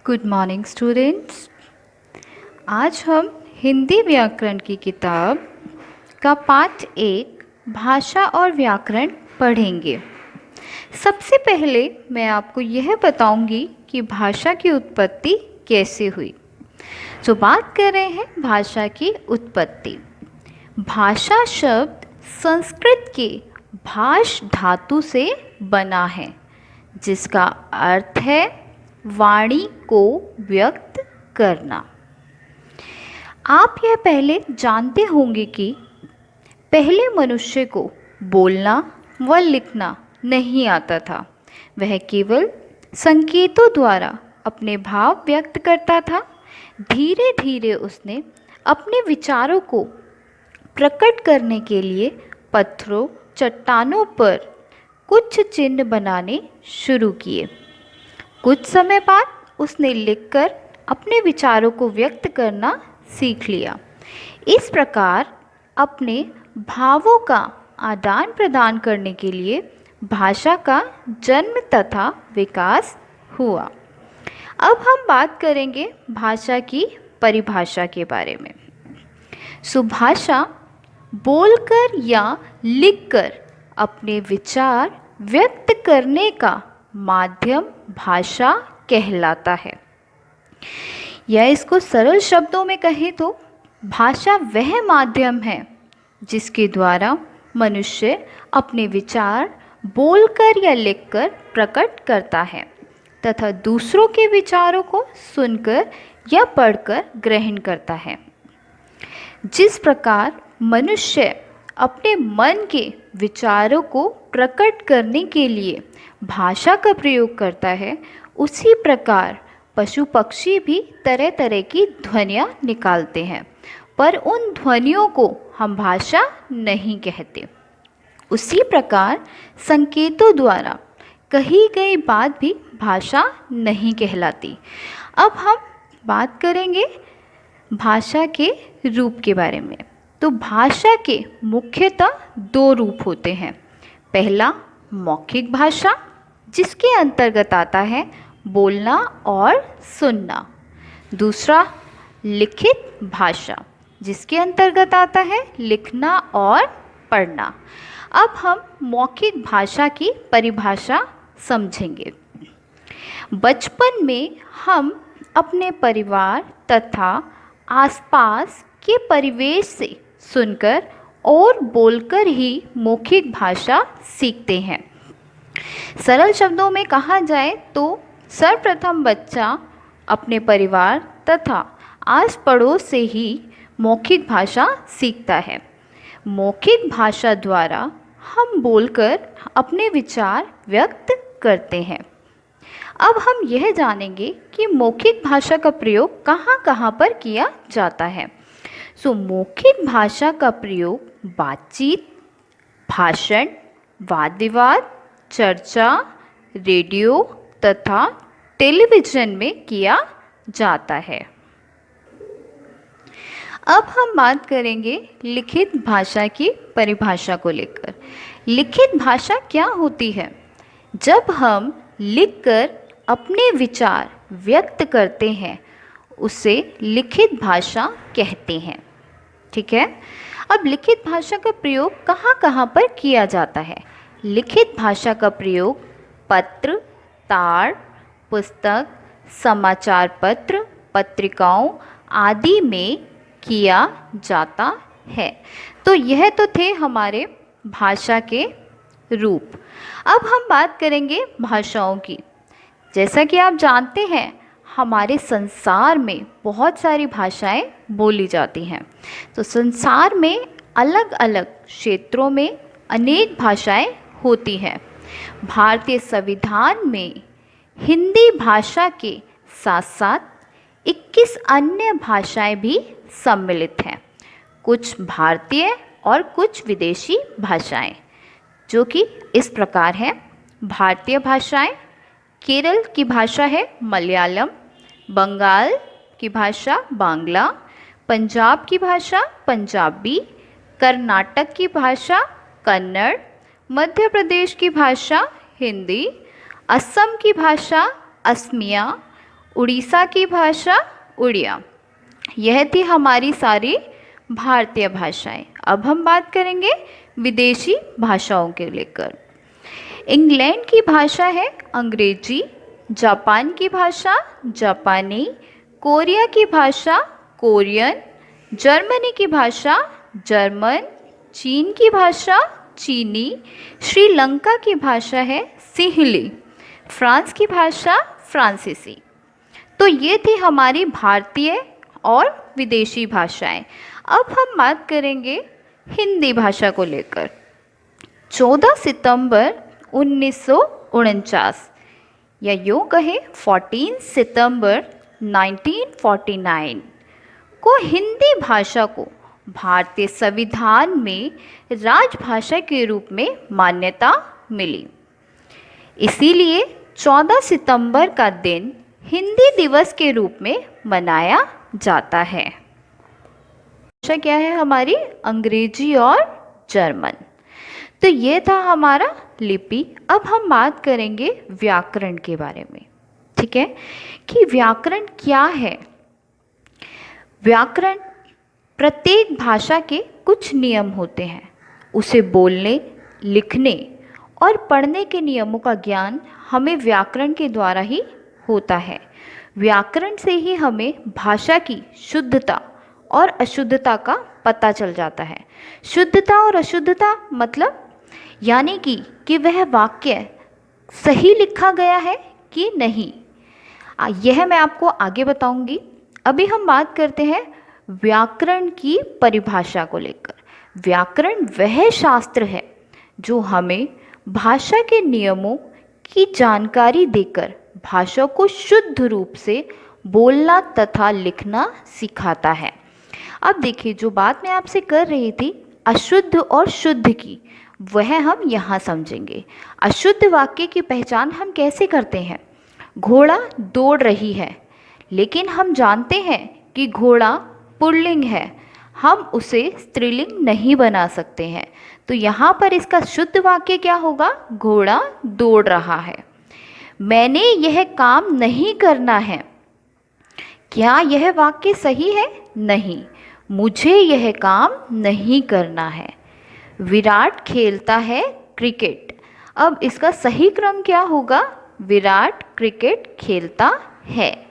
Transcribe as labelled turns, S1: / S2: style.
S1: Good morning students. आज हम हिंदी व्याकरण की किताब का पाठ 1 भाषा और व्याकरण पढ़ेंगे। सबसे पहले मैं आपको यह बताऊंगी कि भाषा की उत्पत्ति कैसे हुई। तो बात कर रहे हैं भाषा की उत्पत्ति। भाषा शब्द संस्कृत के भाष धातु से बना है, जिसका अर्थ है वाणी को व्यक्त करना। आप यह पहले जानते होंगे कि पहले मनुष्य को बोलना व लिखना नहीं आता था। वह केवल संकेतों द्वारा अपने भाव व्यक्त करता था। धीरे धीरे उसने अपने विचारों को प्रकट करने के लिए पत्थरों, चट्टानों पर कुछ चिन्ह बनाने शुरू किए। कुछ समय बाद उसने लिखकर अपने विचारों को व्यक्त करना सीख लिया। इस प्रकार अपने भावों का आदान प्रदान करने के लिए भाषा का जन्म तथा विकास हुआ। अब हम बात करेंगे भाषा की परिभाषा के बारे में। भाषा बोलकर या लिखकर अपने विचार व्यक्त करने का माध्यम भाषा कहलाता है। या इसको सरल शब्दों में कहें तो भाषा वह माध्यम है जिसके द्वारा मनुष्य अपने विचार बोलकर या लिखकर प्रकट करता है तथा दूसरों के विचारों को सुनकर या पढ़कर ग्रहण करता है। जिस प्रकार मनुष्य अपने मन के विचारों को प्रकट करने के लिए भाषा का प्रयोग करता है, उसी प्रकार पशु पक्षी भी तरह तरह की ध्वनियाँ निकालते हैं, पर उन ध्वनियों को हम भाषा नहीं कहते। उसी प्रकार संकेतों द्वारा कही गई बात भी भाषा नहीं कहलाती। अब हम बात करेंगे भाषा के रूप के बारे में। तो भाषा के मुख्यतः 2 रूप होते हैं। पहला मौखिक भाषा, जिसके अंतर्गत आता है बोलना और सुनना। दूसरा लिखित भाषा, जिसके अंतर्गत आता है लिखना और पढ़ना। अब हम मौखिक भाषा की परिभाषा समझेंगे। बचपन में हम अपने परिवार तथा आसपास के परिवेश से सुनकर और बोलकर ही मौखिक भाषा सीखते हैं। सरल शब्दों में कहा जाए तो सर्वप्रथम बच्चा अपने परिवार तथा आस पड़ोस से ही मौखिक भाषा सीखता है। मौखिक भाषा द्वारा हम बोलकर अपने विचार व्यक्त करते हैं। अब हम यह जानेंगे कि मौखिक भाषा का प्रयोग कहाँ कहाँ पर किया जाता है। मौखिक भाषा का प्रयोग बातचीत, भाषण, वाद विवाद, चर्चा, रेडियो तथा टेलीविज़न में किया जाता है। अब हम बात करेंगे लिखित भाषा की परिभाषा को लेकर। लिखित भाषा क्या होती है? जब हम लिखकर अपने विचार व्यक्त करते हैं, उसे लिखित भाषा कहते हैं। ठीक है। अब लिखित भाषा का प्रयोग कहाँ कहाँ पर किया जाता है? लिखित भाषा का प्रयोग पत्र, ताड़, पुस्तक, समाचार पत्र, पत्रिकाओं आदि में किया जाता है। तो यह तो थे हमारे भाषा के रूप। अब हम बात करेंगे भाषाओं की। जैसा कि आप जानते हैं, हमारे संसार में बहुत सारी भाषाएं बोली जाती हैं। तो संसार में अलग अलग क्षेत्रों में अनेक भाषाएं होती हैं। भारतीय संविधान में हिंदी भाषा के साथ साथ 21 अन्य भाषाएं भी सम्मिलित हैं। कुछ भारतीय और कुछ विदेशी भाषाएं, जो कि इस प्रकार हैं। भारतीय भाषाएं, केरल की भाषा है मलयालम, बंगाल की भाषा बांग्ला, पंजाब की भाषा पंजाबी, कर्नाटक की भाषा कन्नड़, मध्य प्रदेश की भाषा हिंदी, असम की भाषा असमिया, उड़ीसा की भाषा उड़िया। यह थी हमारी सारी भारतीय भाषाएं। अब हम बात करेंगे विदेशी भाषाओं के लेकर। इंग्लैंड की भाषा है अंग्रेजी, जापान की भाषा जापानी, कोरिया की भाषा कोरियन, जर्मनी की भाषा जर्मन, चीन की भाषा चीनी, श्रीलंका की भाषा है सिंहली, फ्रांस की भाषा फ्रांसीसी। तो ये थी हमारी भारतीय और विदेशी भाषाएं। अब हम बात करेंगे हिंदी भाषा को लेकर। 14 सितंबर 1949 या यूँ कहें 14 सितंबर 1949 को हिंदी भाषा को भारतीय संविधान में राजभाषा के रूप में मान्यता मिली। इसीलिए 14 सितंबर का दिन हिंदी दिवस के रूप में मनाया जाता है। भाषा क्या है हमारी? अंग्रेजी और जर्मन। तो ये था हमारा लिपि। अब हम बात करेंगे व्याकरण के बारे में, ठीक है, कि व्याकरण क्या है। व्याकरण प्रत्येक भाषा के कुछ नियम होते हैं। उसे बोलने, लिखने और पढ़ने के नियमों का ज्ञान हमें व्याकरण के द्वारा ही होता है। व्याकरण से ही हमें भाषा की शुद्धता और अशुद्धता का पता चल जाता है। शुद्धता और अशुद्धता मतलब यानी कि वह वाक्य सही लिखा गया है कि नहीं, यह मैं आपको आगे बताऊंगी। अभी हम बात करते हैं व्याकरण की परिभाषा को लेकर। व्याकरण वह शास्त्र है जो हमें भाषा के नियमों की जानकारी देकर भाषा को शुद्ध रूप से बोलना तथा लिखना सिखाता है। अब देखिए, जो बात मैं आपसे कर रही थी अशुद्ध और शुद्ध की, वह हम यहाँ समझेंगे। अशुद्ध वाक्य की पहचान हम कैसे करते हैं? घोड़ा दौड़ रही है, लेकिन हम जानते हैं कि घोड़ा पुल्लिंग है, हम उसे स्त्रीलिंग नहीं बना सकते हैं। तो यहाँ पर इसका शुद्ध वाक्य क्या होगा? घोड़ा दौड़ रहा है। मैंने यह काम नहीं करना है, क्या यह वाक्य सही है? नहीं, मुझे यह काम नहीं करना है। विराट खेलता है क्रिकेट। अब इसका सही क्रम क्या होगा? विराट क्रिकेट खेलता है।